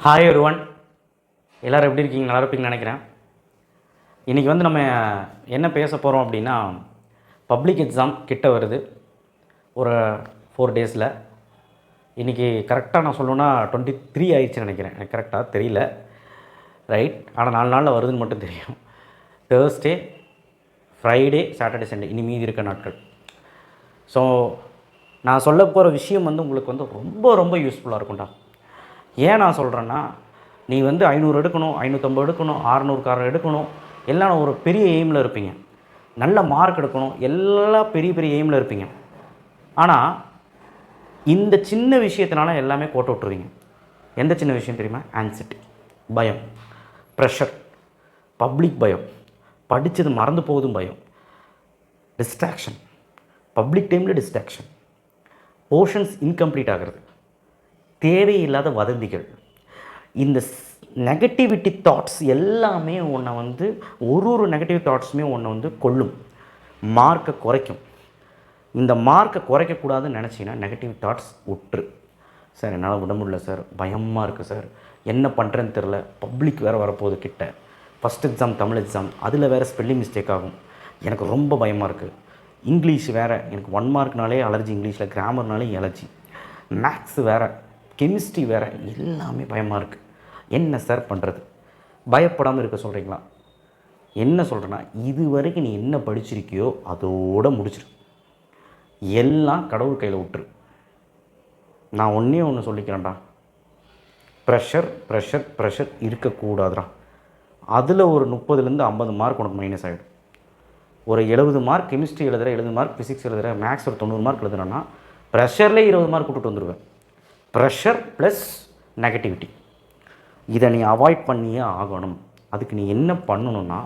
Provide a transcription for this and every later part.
Hi everyone, எல்லோரும் எப்படி இருக்கீங்க? நல்லா இருப்பீங்கன்னு நினைக்கிறேன். இன்றைக்கி வந்து நம்ம என்ன பேச போகிறோம் அப்படின்னா, பப்ளிக் எக்ஸாம் கிட்ட வருது ஒரு 4 டேஸில். இன்றைக்கி கரெக்டாக நான் சொல்லணுன்னா 23 ஆயிடுச்சுன்னு நினைக்கிறேன். எனக்கு கரெக்டாக தெரியல, ரைட். ஆனால் 4 நாளில் வருதுன்னு மட்டும் தெரியும். தேர்ஸ்டே, ஃப்ரைடே, சாட்டர்டே, சண்டே, இனி மீதி இருக்க நாட்கள். ஸோ நான் சொல்ல போகிற விஷயம் வந்து உங்களுக்கு வந்து ரொம்ப ரொம்ப யூஸ்ஃபுல்லாக இருக்கும்டா. ஏன் நான் சொல்கிறேன்னா, நீ வந்து 500 எடுக்கணும், 550 எடுக்கணும், 600 எடுக்கணும், எல்லாம் ஒரு பெரிய எய்மில் இருப்பீங்க. நல்ல மார்க் எடுக்கணும், எல்லாம் பெரிய பெரிய எய்மில் இருப்பீங்க. ஆனால் இந்த சின்ன விஷயத்தினால எல்லாமே கோட்டை விட்டுருவீங்க. எந்த சின்ன விஷயம் தெரியுமா? ஆன்சைட்டி, பயம், ப்ரெஷர், பப்ளிக் பயம், படித்தது மறந்து போகுதும் பயம், டிஸ்ட்ராக்ஷன், பப்ளிக் டைமில் டிஸ்ட்ராக்ஷன், போர்ஷன்ஸ் இன்கம்ப்ளீட் ஆகிறது, தேவையில்லாத வதந்திகள், இந்த நெகட்டிவிட்டி தாட்ஸ் எல்லாமே உன்னை வந்து ஒரு நெகட்டிவ் தாட்ஸுமே உன்னை வந்து கொல்லும், மார்க்கை குறைக்கும். இந்த மார்க்கை குறைக்கக்கூடாதுன்னு நினச்சிங்கன்னா நெகட்டிவ் தாட்ஸ் விட்டுரு. சார் என்னால் விட முடியல சார், பயமாக இருக்குது சார், என்ன பண்ணுறேன்னு தெரில, பப்ளிக் வேறு வரப்போகுது கிட்ட, ஃபஸ்ட் எக்ஸாம் தமிழ் எக்ஸாம், அதில் வேறு ஸ்பெல்லிங் மிஸ்டேக் ஆகும், எனக்கு ரொம்ப பயமாக இருக்குது, இங்கிலீஷ் வேறு, எனக்கு 1 மார்க்னாலே அலர்ஜி, இங்கிலீஷில் கிராமர்னாலே அலர்ஜி, மேக்ஸ் வேறு, கெமிஸ்ட்ரி வேறு, எல்லாமே பயமாக இருக்குது, என்ன சார் பண்ணுறது? பயப்படாமல் இருக்க சொல்கிறீங்களா? என்ன சொல்கிறேன்னா, இது வரைக்கும் நீ என்ன படிச்சிருக்கியோ அதோடு முடிச்சிரு, எல்லாம் கடவுள் கையில் விட்டுரு. நான் ஒன்று சொல்லிக்கிறேன்டா, ப்ரெஷர் ப்ரெஷர் ப்ரெஷர் இருக்கக்கூடாதுடா. அதில் ஒரு 30லேருந்து 50 மார்க் உனக்கு மைனஸ் ஆகிடும். ஒரு 70 மார்க் கெமிஸ்ட்ரி எழுதுகிற, 70 மார்க் ஃபிசிக்ஸ் எழுதுகிற, மேக்ஸ் ஒரு 90 மார்க் எழுதுனா ப்ரெஷர்லேயே 20 மார்க் விட்டுட்டு வந்துடுவேன். ப்ரெஷர் ப்ளஸ் நெகட்டிவிட்டி, இதை நீ அவாய்ட் பண்ணியே ஆகணும். அதுக்கு நீ என்ன பண்ணணுன்னா,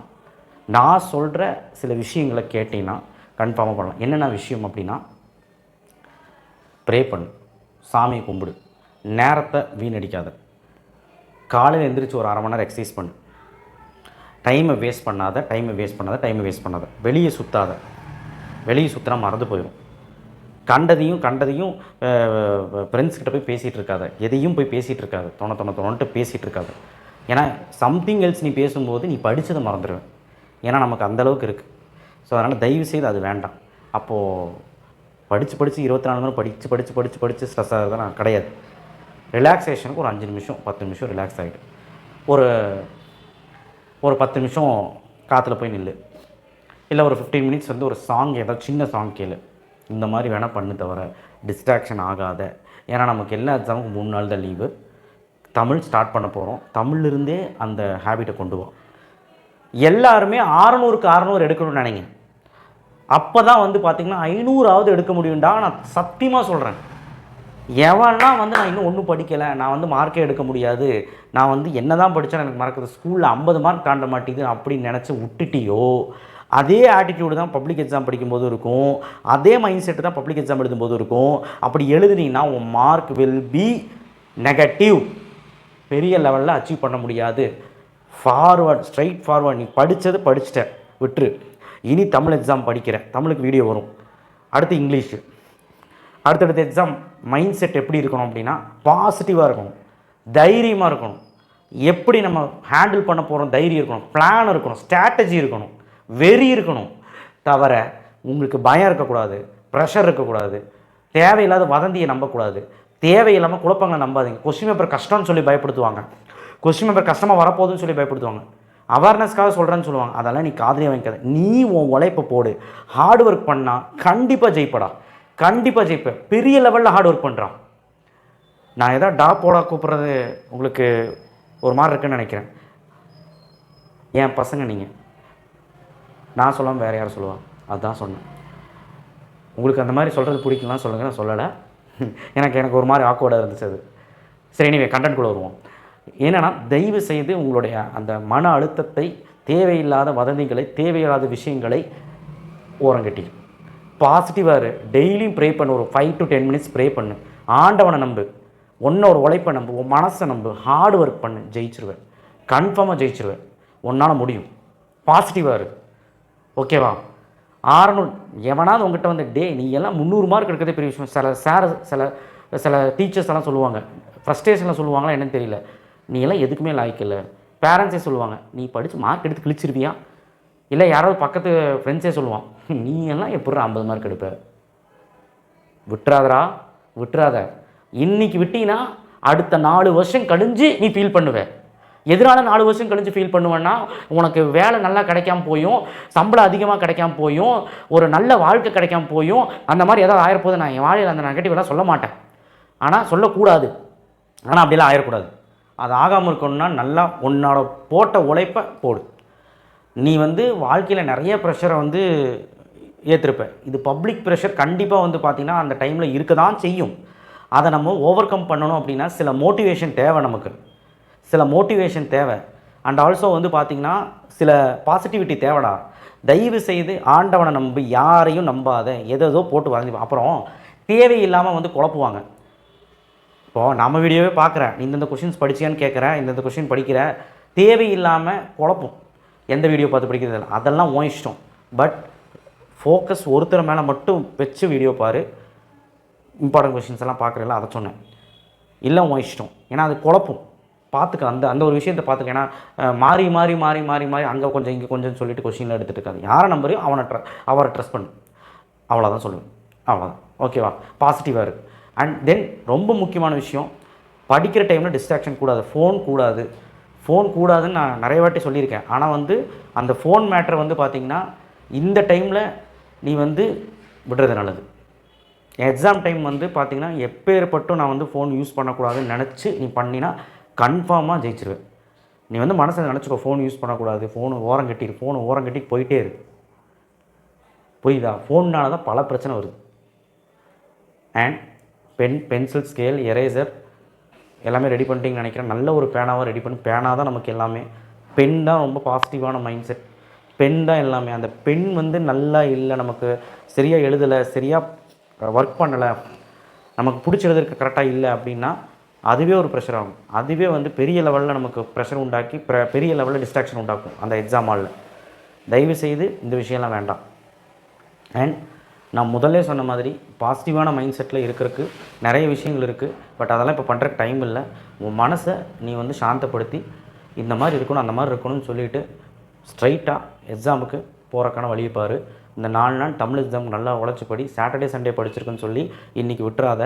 நான் சொல்கிற சில விஷயங்களை கேட்டீங்கன்னா கன்ஃபார்மாக பண்ணலாம். என்னென்ன விஷயம் அப்படின்னா, ப்ரே பண்ணு, சாமியை கும்பிடு, நேரத்தை வீணடிக்காத, காலையில் எழுந்திரிச்சு ஒரு 1/2 மணி நேரம் எக்ஸசைஸ் பண்ணு, டைமை வேஸ்ட் பண்ணாத, வெளியே சுற்றாத, வெளியே சுற்றினா மறந்து போயிடும். கண்டதையும் ஃப்ரெண்ட்ஸ்கிட்ட போய் பேசிகிட்டு இருக்காத, எதையும் போய் பேசிகிட்டு இருக்காது, தோணட்டு பேசிகிட்டு இருக்காது. ஏன்னா சம்திங் எல்ஸ் நீ பேசும்போது நீ படித்ததை மறந்துடுவேன். ஏன்னா நமக்கு அந்தளவுக்கு இருக்குது. ஸோ அதனால் தயவுசெய்து அது வேண்டாம். அப்போது படித்து 24 மணி நேரம் படித்து ஸ்ட்ரெஸ் ஆகிறது நான் கிடையாது. ரிலாக்ஸேஷனுக்கு ஒரு 5 நிமிஷம் 10 நிமிஷம் ரிலாக்ஸ் ஆகிட்டு ஒரு 10 நிமிஷம் காற்றுல போய் நில்லு, இல்லை ஒரு 15 மினிட்ஸ் வந்து ஒரு சாங், ஏதாவது சின்ன சாங் கேளு. இந்த மாதிரி வேணால் பண்ணு, தவிர டிஸ்ட்ராக்ஷன் ஆகாத. ஏன்னா நமக்கு எல்லா எக்ஸாமுக்கும் 3 நாள் தான் லீவு. தமிழ் ஸ்டார்ட் பண்ண போகிறோம், தமிழ்லேருந்தே அந்த ஹேபிட்டை கொண்டு வா. எல்லாருமே 600க்கு 600 எடுக்கணும்னு நினைங்க. அப்போ தான் வந்து பார்த்திங்கன்னா 500ஆவது எடுக்க முடியும்டா. நான் சத்தியமாக சொல்கிறேன், எவனா வந்து நான் இன்னும் ஒன்றும் படிக்கலை, நான் வந்து மார்க்கே எடுக்க முடியாது, நான் வந்து என்ன தான் படித்தா எனக்கு மறக்குது, ஸ்கூலில் 50 மார்க் தாண்ட மாட்டேங்குது அப்படின்னு நினச்சி விட்டுட்டியோ, அதே ஆட்டிடியூடு தான் பப்ளிக் எக்ஸாம் படிக்கும்போது இருக்கும், அதே மைண்ட் செட்டு தான் பப்ளிக் எக்ஸாம் எழுதும்போது இருக்கும். அப்படி எழுதுனீங்கன்னா உன் மார்க் வில் பி நெகட்டிவ், பெரிய லெவலில் அச்சீவ் பண்ண முடியாது. ஸ்ட்ரைட் ஃபார்வர்ட், நீ படிச்சிட்ட விட்டுரு. இனி தமிழ் எக்ஸாம் படிக்கிறேன், தமிழுக்கு வீடியோ வரும், அடுத்து இங்கிலீஷு, அடுத்தடுத்த எக்ஸாம். மைண்ட் செட் எப்படி இருக்கணும் அப்படின்னா, பாசிட்டிவாக இருக்கணும், தைரியமாக இருக்கணும், எப்படி நம்ம ஹேண்டில் பண்ண போகிறோம் தைரியம் இருக்கணும், பிளான் இருக்கணும், ஸ்ட்ராட்டஜி இருக்கணும், வெறி இருக்கணும். தவிர உங்களுக்கு பயம் இருக்கக்கூடாது, ப்ரெஷர் இருக்கக்கூடாது, தேவையில்லாத வதந்தியை நம்பக்கூடாது, தேவையில்லாமல் குழப்பங்களை நம்பாதீங்க. கொஸ்டின் பேப்பர் கஷ்டம்னு சொல்லி பயப்படுத்துவாங்க, கொஸ்டின் பேப்பர் கஷ்டமாக வரப்போகுதுன்னு சொல்லி பயப்படுத்துவாங்க, அவேர்னஸ்க்காக சொல்கிறேன்னு சொல்லுவாங்க. அதெல்லாம் நீ காதுலேயே வாங்கிக்காத. நீ உன் உழைப்பை போடு, ஹார்ட் ஒர்க் பண்ணால் கண்டிப்பாக ஜெயிப்படா, கண்டிப்பாக ஜெயிப்பேன். பெரிய லெவலில் ஹார்ட் ஒர்க் பண்ணுறான். நான் எதாவது டாப்போட கூப்பிட்றது உங்களுக்கு ஒரு மாதிரி இருக்குன்னு நினைக்கிறேன். என் பசங்க நீங்கள், நான் சொல்லாமல் வேறு யாரும் சொல்லுவாள், அதுதான் சொன்னேன். உங்களுக்கு அந்த மாதிரி சொல்கிறது பிடிக்கலாம் சொல்லுங்கள், நான் சொல்லலை. எனக்கு ஒரு மாதிரி ஆக்வர்டாக இருந்துச்சு அது. சரி, நீங்கள் கண்டென்ட்குள்ளே வருவோம். என்னென்னா, தயவு செய்து உங்களுடைய அந்த மன அழுத்தத்தை, தேவையில்லாத வதந்திகளை, தேவையில்லாத விஷயங்களை ஓரங்கட்டி பாசிட்டிவாக இரு. டெய்லியும் ப்ரே பண்ணு, ஒரு 5 to 10 மினிட்ஸ் ப்ரே பண்ணு, ஆண்டவனை நம்பு, ஒரு உழைப்பை நம்பு, உன் மனசை நம்பு, ஹார்ட் ஒர்க் பண்ணு, ஜெயிச்சிருவேன், கன்ஃபார்மாக ஜெயிச்சிருவேன், உன்னால் முடியும். பாசிட்டிவாக இரு, ஓகேவா? 600 எவனாவது உங்கள்கிட்ட வந்து நீ எல்லாம் 300 மார்க் எடுக்கிறதே பெரிய விஷயம். சில டீச்சர்ஸ் எல்லாம் சொல்லுவாங்க, ஃப்ரஸ்ட்ரேஷனில் சொல்லுவாங்களா என்னன்னு தெரியல, நீ எல்லாம் எதுக்குமே லாய்க்கில்லை. பேரண்ட்ஸே சொல்லுவாங்க, நீ படித்து மார்க் எடுத்து கிழிச்சிருவியா, இல்லை யாராவது பக்கத்து ஃப்ரெண்ட்ஸே சொல்லுவான், நீ எல்லாம் எப்படி 50 மார்க் எடுப்ப. விட்டுறாதரா, விட்டுறாத. இன்றைக்கி விட்டீங்கன்னா அடுத்த 4 வருஷம் கழிஞ்சு நீ ஃபீல் பண்ணுவ. எதனால 4 வருஷம் கழிஞ்சு ஃபீல் பண்ணுவேன்னா, உனக்கு வேலை நல்லா கிடைக்காம போயும், சம்பளம் அதிகமாக கிடைக்காம போயும், ஒரு நல்ல வாழ்க்கை கிடைக்காம போயும், அந்த மாதிரி ஏதாவது ஆயிரப்போது. நான் என் வாழ்க்கையில் அந்த நெகட்டிவெல்லாம் சொல்ல மாட்டேன், ஆனால் சொல்லக்கூடாது. ஆனால் அப்படிலாம் ஆயிடக்கூடாது. அது ஆகாமல் இருக்கணும்னா நல்லா உன்னோட போட்ட உழைப்பை போடு. நீ வாழ்க்கையில் நிறைய ப்ரெஷரை ஏற்றிருப்ப. இது பப்ளிக் ப்ரெஷர் கண்டிப்பாக பார்த்திங்கன்னா அந்த டைமில் இருக்க தான் செய்யும். அதை நம்ம ஓவர் கம் பண்ணணும் அப்படின்னா சில மோட்டிவேஷன் தேவை, நமக்கு சில மோட்டிவேஷன் தேவை. அண்ட் ஆல்சோ பார்த்திங்கன்னா சில பாசிட்டிவிட்டி தேவைடா. தயவு செய்து ஆண்டவனை நம்பி யாரையும் நம்பாத. எதோ போட்டு வரைஞ்சி அப்புறம் தேவையில்லாமல் குழப்புவாங்க. இப்போது நம்ம வீடியோவே பார்க்குறேன், இந்தந்த கொஷின்ஸ் படிச்சியான்னு கேட்குறேன், இந்தந்த கொஷின் படிக்கிற, தேவையில்லாமல் குழப்பம். எந்த வீடியோ பார்த்து படிக்கிறது இல்லை, அதெல்லாம் உன் இஷ்டம். பட் ஃபோக்கஸ் ஒருத்தர் மேலே மட்டும் வச்சு வீடியோ பாரு. இம்பார்ட்டன்ட் கொஷின்ஸ் எல்லாம் பார்க்குறீங்களா, அதை சொன்னேன். இல்லை உன் இஷ்டம், ஏன்னா அது குழப்பம். பார்த்துக்க, அந்த ஒரு விஷயத்தை பார்த்துக்க. ஏன்னா மாறி மாறி மாறி மாறி மாறி அங்கே கொஞ்சம் இங்கே கொஞ்சம் சொல்லிட்டு கொஷினில் எடுத்துகிட்டு இருக்காது. யாரை நம்பரையும் அவரை ட்ரஸ்ட் பண்ணு, அவ்வளோதான் சொல்லுவேன். அவ்வளோதான், ஓகேவா? பாசிட்டிவாக இருக்குது. அண்ட் தென் ரொம்ப முக்கியமான விஷயம், படிக்கிற டைமில் டிஸ்ட்ராக்ஷன் கூடாது. ஃபோன் கூடாதுன்னு நான் நிறைய வாட்டி சொல்லியிருக்கேன். ஆனால் அந்த ஃபோன் மேட்ரை பார்த்திங்கன்னா இந்த டைமில் நீ விடுறது நல்லது. எக்ஸாம் டைம் பார்த்திங்கன்னா எப்பேற்பட்டும் நான் ஃபோன் யூஸ் பண்ணக்கூடாதுன்னு நினச்சி நீ பண்ணினா கன்ஃபார்மாக ஜெயிச்சிருவேன். நீ மனசில் நினச்சிக்கோ, ஃபோன் யூஸ் பண்ணக்கூடாது, ஃபோனை ஓரம் கட்டி போயிட்டே இருக்கு. புரியுதா? ஃபோன்னால தான் பல பிரச்சனை வருது. அண்ட் பென்சில், ஸ்கேல், எரேசர் எல்லாமே ரெடி பண்ணிட்டீங்கன்னு நினைக்கிறேன். நல்ல ஒரு பேனாவாக ரெடி பண்ணி, பேனா தான் நமக்கு எல்லாமே. பென் தான் ரொம்ப பாசிட்டிவான மைண்ட் செட். பென் தான் எல்லாமே. அந்த பென் நல்லா இல்லை, நமக்கு சரியாக எழுதலை, சரியாக ஒர்க் பண்ணலை, நமக்கு பிடிச்ச எழுதுறதுக்கு கரெக்டாக இல்லை அப்படின்னா அதுவே ஒரு ப்ரெஷர் ஆகும். அதுவே பெரிய லெவலில் நமக்கு ப்ரெஷர் உண்டாக்கி பெரிய லெவலில் டிஸ்ட்ராக்ஷன் உண்டாக்கும் அந்த எக்ஸாம் ஹாலில். தயவுசெய்து இந்த விஷயம்லாம் வேண்டாம். அண்ட் நான் முதல்ல சொன்ன மாதிரி பாசிட்டிவான மைண்ட் செட்டில் இருக்கிறதுக்கு நிறைய விஷயங்கள் இருக்குது. பட் அதெல்லாம் இப்போ பண்ணுறக்கு டைம் இல்லை. உன் மனசை நீ சாந்தப்படுத்தி இந்த மாதிரி இருக்கணும், அந்த மாதிரி இருக்கணும்னு சொல்லிவிட்டு ஸ்ட்ரைட்டாக எக்ஸாமுக்கு போகிறக்கான வழியை பாரு. இந்த 4 நாள் தமிழ் எக்ஸாம் நல்லா உழைச்சி படி. சாட்டர்டே சண்டே படிச்சிருக்குன்னு சொல்லி இன்றைக்கி விட்டுறாத.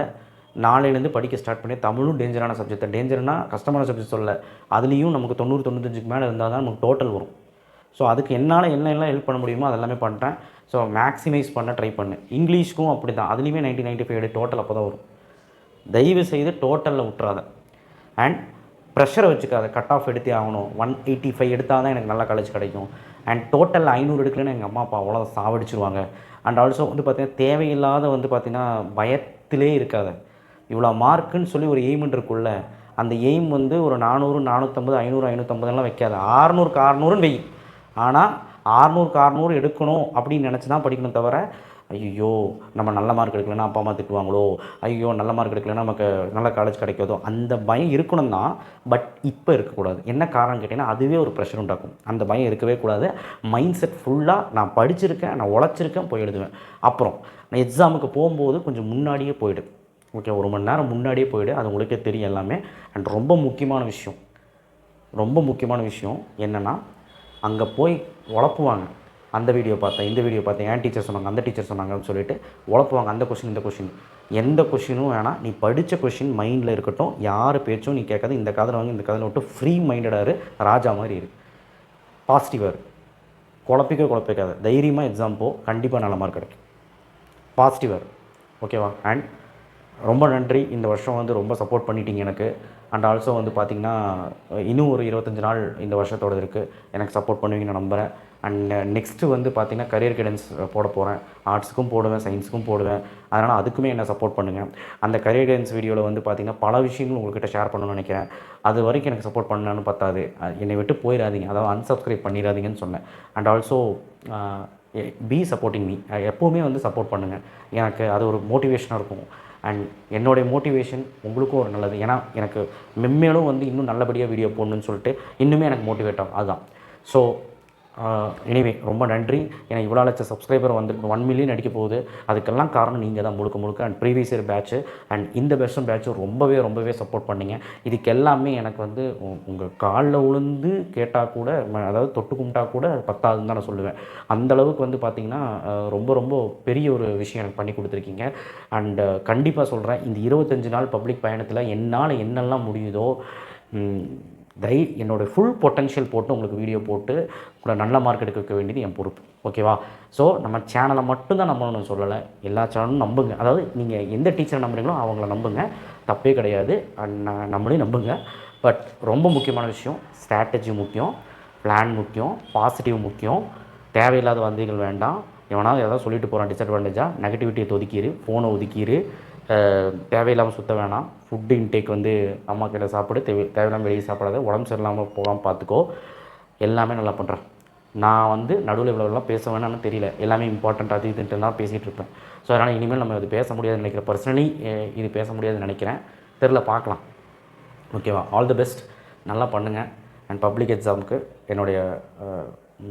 நாளையிலேருந்து படிக்க ஸ்டார்ட் பண்ணி. தமிழும் டேஞ்சரான சப்ஜெக்ட். டேஞ்சர்னா கஷ்டமான சப்ஜெக்ட் சொல்ல, அதுலேயும் நமக்கு 90-95க்கு மேலே இருந்தால் தான் நமக்கு டோட்டல் வரும். ஸோ அதுக்கு என்னால் என்னெல்லாம் ஹெல்ப் பண்ண முடியுமோ அதெல்லாமே பண்ணுறேன். ஸோ மேக்ஸிமைஸ் பண்ண ட்ரை பண்ணு. இங்கிலீஷ்க்கும் அப்படி தான், அதுலேயுமே 90-95 டோட்டல் அப்போ தான் வரும். தயவு செய்து டோட்டலில் விட்டுறாத. அண்ட் ப்ரெஷரை வச்சுக்காத. கட் ஆஃப் எடுத்தே ஆகணும், 185 எடுத்தால் தான் எனக்கு நல்ல காலேஜ் கிடைக்கும். அண்ட் டோட்டலில் 500 எடுக்கலன்னு எங்கள் அம்மா அப்பா அவ்வளோ சாவடிச்சிருவாங்க. அண்ட் ஆல்சோ பார்த்திங்கன்னா தேவையில்லாத பார்த்திங்கன்னா பயத்திலே இருக்காத. இவ்வளோ மார்க்குன்னு சொல்லி ஒரு எய்ம் இருக்குள்ள, அந்த எய்ம் ஒரு 400, 450, 500, 550 வைக்காத. 600க்கு 600ன்னு வெய். ஆனால் 600க்கு 600 எடுக்கணும் அப்படின்னு நினச்சி தான் படிக்கணும். தவிர ஐயோ நம்ம நல்ல மார்க் எடுக்கலைன்னா அப்பா அம்மா திட்டுவாங்களோ, ஐயோ நல்ல மார்க் எடுக்கலைன்னா நமக்கு நல்ல காலேஜ் கிடைக்காதோ, அந்த பயம் இருக்கணும் தான். பட் இப்போ இருக்கக்கூடாது. என்ன காரணம் கேட்டிங்கன்னா அதுவே ஒரு ப்ரெஷர் உண்டாக்கும். அந்த பயம் இருக்கவே கூடாது. மைண்ட் செட் ஃபுல்லாக நான் படிச்சிருக்கேன், நான் உழைச்சிருக்கேன், போய் எழுதுவேன். அப்புறம் நான் எக்ஸாமுக்கு போகும்போது கொஞ்சம் முன்னாடியே போய்டு. ஓகே, 1 மணி நேரம் முன்னாடியே போய்டு. அது உங்களுக்கே தெரியும் எல்லாமே. அண்ட் ரொம்ப முக்கியமான விஷயம் என்னென்னா, அங்கே போய் உழப்புவாங்க. அந்த வீடியோ பார்த்தேன், இந்த வீடியோ பார்த்தேன், என் டீச்சர் சொன்னாங்க, அந்த டீச்சர் சொன்னாங்கன்னு சொல்லிட்டு உழப்புவாங்க. அந்த கொஷின், இந்த கொஷின், எந்த கொஷினும் வேணாம். நீ படித்த கொஷின் மைண்டில் இருக்கட்டும். யார் பேச்சும் நீ கேட்காது. இந்த கதை வாங்கி இந்த கதை விட்டு ஃப்ரீ மைண்டடாக ராஜா மாதிரி இரு. பாசிட்டிவாக இரு. குழப்பிக்காத. தைரியமாக எக்ஸாம் போ. கண்டிப்பாக நல்ல மார்க் கிடைக்கும். பாசிட்டிவாக இரு. ஓகேவா? அண்ட் ரொம்ப நன்றி. இந்த வருஷம் ரொம்ப சப்போர்ட் பண்ணிட்டீங்க எனக்கு. அண்ட் ஆல்சோ பார்த்திங்கன்னா இன்னும் ஒரு 25 நாள் இந்த வருஷத்தோடு இருக்குது. எனக்கு சப்போர்ட் பண்ணுவீங்கன்னு நம்புகிறேன். அண்ட் நெக்ஸ்ட்டு பார்த்திங்கன்னா கரியர் கைடன்ஸ் போட போகிறேன். ஆர்ட்ஸுக்கும் போடுவேன், சயின்ஸுக்கும் போடுவேன். அதனால் அதுக்குமே என்னை சப்போர்ட் பண்ணுங்கள். அந்த கரியர் கைடன்ஸ் வீடியோவில் பார்த்திங்கன்னா பல விஷயங்கள் உங்கள்கிட்ட ஷேர் பண்ணணும்னு நினைக்கிறேன். அது வரைக்கும் எனக்கு சப்போர்ட் பண்ணணும்னு பத்தாது. என்னை விட்டு போயிடாதீங்க, அதாவது அன்சப்ஸ்கிரைப் பண்ணிடாதீங்கன்னு சொன்னேன். And also be supporting me. எப்போவுமே சப்போர்ட் பண்ணுங்கள். எனக்கு அது ஒரு மோட்டிவேஷனாக இருக்கும். அண்ட் என்னுடைய மோட்டிவேஷன் உங்களுக்கும் ஒரு நல்லது. ஏன்னா எனக்கு மென்மேலும் இன்னும் நல்லபடியாக வீடியோ போடணுன்னு சொல்லிட்டு இன்னுமே எனக்கு மோட்டிவேட் ஆகும். அதுதான். ஸோ எனிவே ரொம்ப நன்றி. ஏன்னா இவ்வளோ லட்சம் சப்ஸ்கிரைபர் வந்து 1 மில்லியன் அடிக்க போகுது. அதுக்கெல்லாம் காரணம் நீங்கள் தான் முழுக்க முழுக்க. And previous year batch and இந்த வருஷம் பேட்ச்சும் ரொம்பவே சப்போர்ட் பண்ணீங்க. இதுக்கு எல்லாமே எனக்கு வந்து உங்கள் காலில் விழுந்து கேட்டால் கூட, அதாவது தொட்டு கும்பிட்டா கூட பத்தாதுன்னு தான் நான் சொல்லுவேன். அந்தளவுக்கு வந்து பார்த்திங்கன்னா ரொம்ப பெரிய ஒரு விஷயம் எனக்கு பண்ணி கொடுத்துருக்கீங்க. அண்டு கண்டிப்பாக சொல்கிறேன், இந்த 25 நாள் பப்ளிக் பயணத்தில் என்னால் என்னெல்லாம் முடியுதோ என்னோடய ஃபுல் பொட்டன்ஷியல் போட்டு உங்களுக்கு வீடியோ போட்டு உங்களை நல்ல மார்க் எடுக்க வைக்க வேண்டியது என் பொறுப்பு. ஓகேவா? ஸோ நம்ம சேனலை மட்டும்தான் நம்பணும்னு சொல்லலை, எல்லா சேனலும் நம்புங்க. அதாவது நீங்கள் எந்த டீச்சரை நம்புறீங்களோ அவங்கள நம்புங்க, தப்பே கிடையாது. நம்மளையும் நம்புங்க. பட் ரொம்ப முக்கியமான விஷயம், ஸ்ட்ராட்டஜி முக்கியம், பிளான் முக்கியம், பாசிட்டிவ் முக்கியம். தேவையில்லாத வந்திகள் வேண்டாம். எவனாவது எதாவது சொல்லிட்டு போகிறான் டிஸ்அட்வான்டேஜாக, நெகட்டிவிட்டியை ஒதுக்கிடு, ஃபோனை ஒதுக்கிடு, தேவையில்லாமல் சுற்ற வேணாம். ஃபுட்டு இன்டேக் வந்து அம்மா கையில் சாப்பிடு, தேவையில்லாமல் வெளியே சாப்பிடாத, உடம்பு சரியில்லாமல் போகாமல் பார்த்துக்கோ. எல்லாமே நல்லா பண்ணுறேன். நான் வந்து நடுவில் இவ்வளோலாம் பேச வேணாம்னு தெரியல, எல்லாமே இம்பார்ட்டண்ட் அது இதுன்ட்டு தான் பேசிகிட்டு இருப்பேன். ஸோ அதனால் இனிமேல் நம்ம இது பேச முடியாதுன்னு நினைக்கிறேன். பர்சனலி இது பேச முடியாதுன்னு நினைக்கிறேன். தெரில, பார்க்கலாம். ஓகேவா? All the best. நல்லா பண்ணுங்கள். அண்ட் பப்ளிக் எக்ஸாமுக்கு என்னுடைய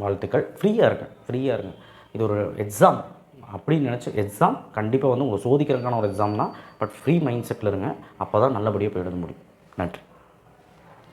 வாழ்த்துக்கள். ஃப்ரீயாக இருங்க. இது ஒரு எக்ஸாம் அப்படின்னு நினச்சி, எக்ஸாம் கண்டிப்பாக வந்து உங்களை சோதிக்கிறதுக்கான ஒரு எக்ஸாம் தான். பட் ஃப்ரீ மைண்ட் செட்டில் இருங்க. அப்போ தான் நல்லபடியாக போய் எழுத முடியும். நன்றி.